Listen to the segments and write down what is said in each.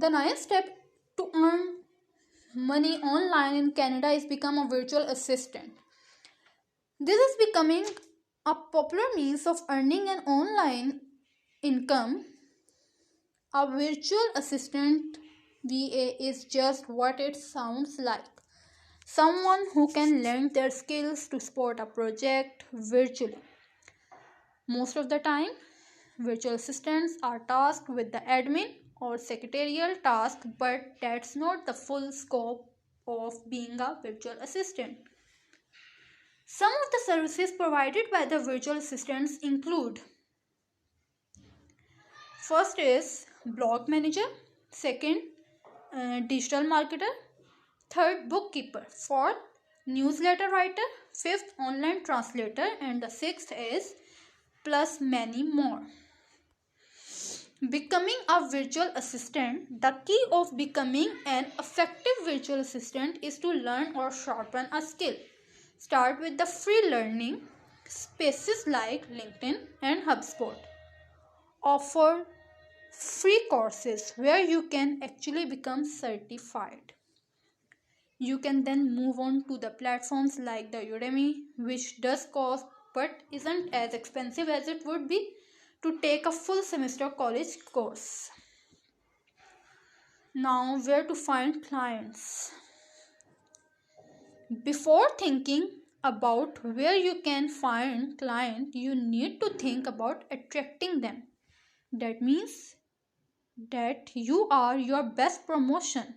The ninth step to earn money online in Canada is become a virtual assistant. This is becoming a popular means of earning an online income. A virtual assistant VA is just what it sounds like. Someone who can lend their skills to support a project virtually. Most of the time, virtual assistants are tasked with the admin or secretarial task, but that's not the full scope of being a virtual assistant. Some of the services provided by the virtual assistants include: first is blog manager, second digital marketer, third bookkeeper, fourth newsletter writer, fifth online translator, and the sixth is plus many more. Becoming a virtual assistant. The key of becoming an effective virtual assistant is to learn or sharpen a skill. Start with the free learning spaces like LinkedIn and HubSpot. Offer free courses where you can actually become certified. You can then move on to the platforms like the Udemy, which does cost but isn't as expensive as it would be to take a full semester college course. Now, where to find clients? Before thinking about where you can find client, you need to think about attracting them. That means that you are your best promotion.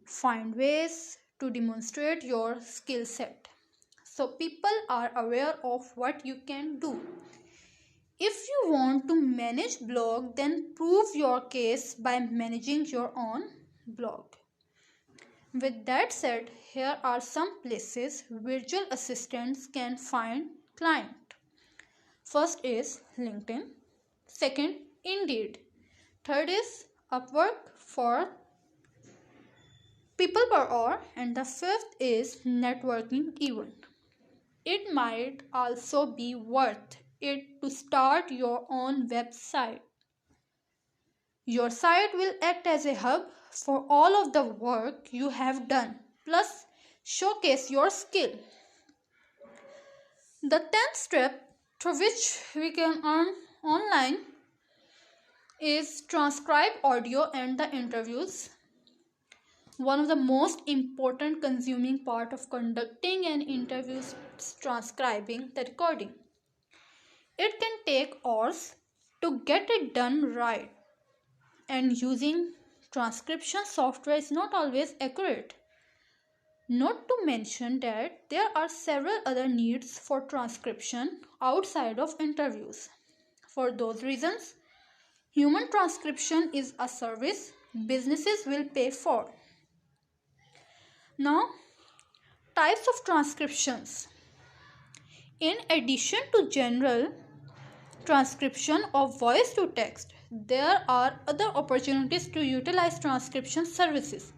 Find ways to demonstrate your skill set so people are aware of what you can do. If you want to manage blog, then prove your case by managing your own blog. With that said, here are some places virtual assistants can find client. First is LinkedIn, second Indeed, third is Upwork for people per hour, and the fifth is networking event. It might also be worth it to start your own website. Your site will act as a hub for all of the work you have done, plus showcase your skill. The 10th step through which we can earn online is transcribe audio and the interviews. One of the most important consuming part of conducting an interview is transcribing the recording. It can take hours to get it done right, and using transcription software is not always accurate. Not to mention that there are several other needs for transcription outside of interviews. For those reasons, human transcription is a service businesses will pay for. Now, types of transcriptions. In addition to general transcription of voice to text, there are other opportunities to utilize transcription services.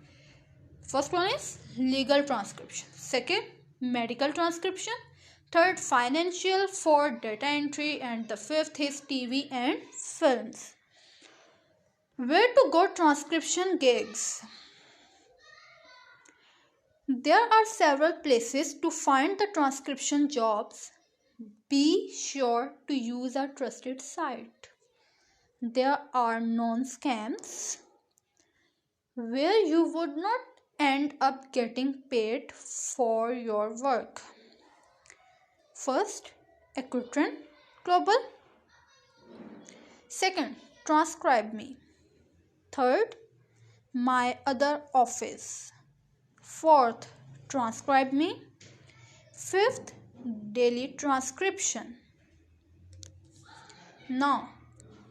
First one is legal transcription, second medical transcription, third financial, fourth data entry, and the fifth is TV and films. Where to go transcription gigs? There are several places to find the transcription jobs. Be sure to use a trusted site. There are non-scams where you would not end up getting paid for your work. First, Accutron Global. Second, Transcribe Me. Third, My Other Office. Fourth, Transcribe Me. Fifth, Daily Transcription. Now,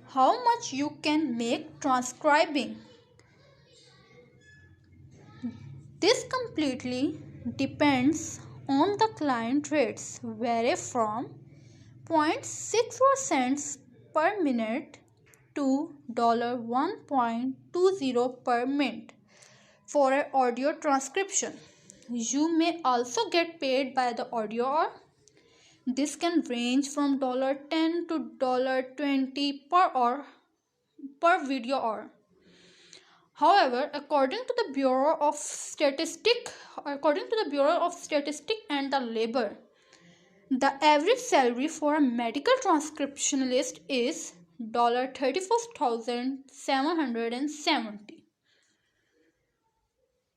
how much you can make transcribing? This completely depends on the client rates, vary from 0.64 cents per minute to $1.20 per minute for an audio transcription. You may also get paid by the audio hour. This can range from $10 to $20 per hour per video hour. However, according to the Bureau of Statistics and the Labor, the average salary for a medical transcriptionist is $34,770.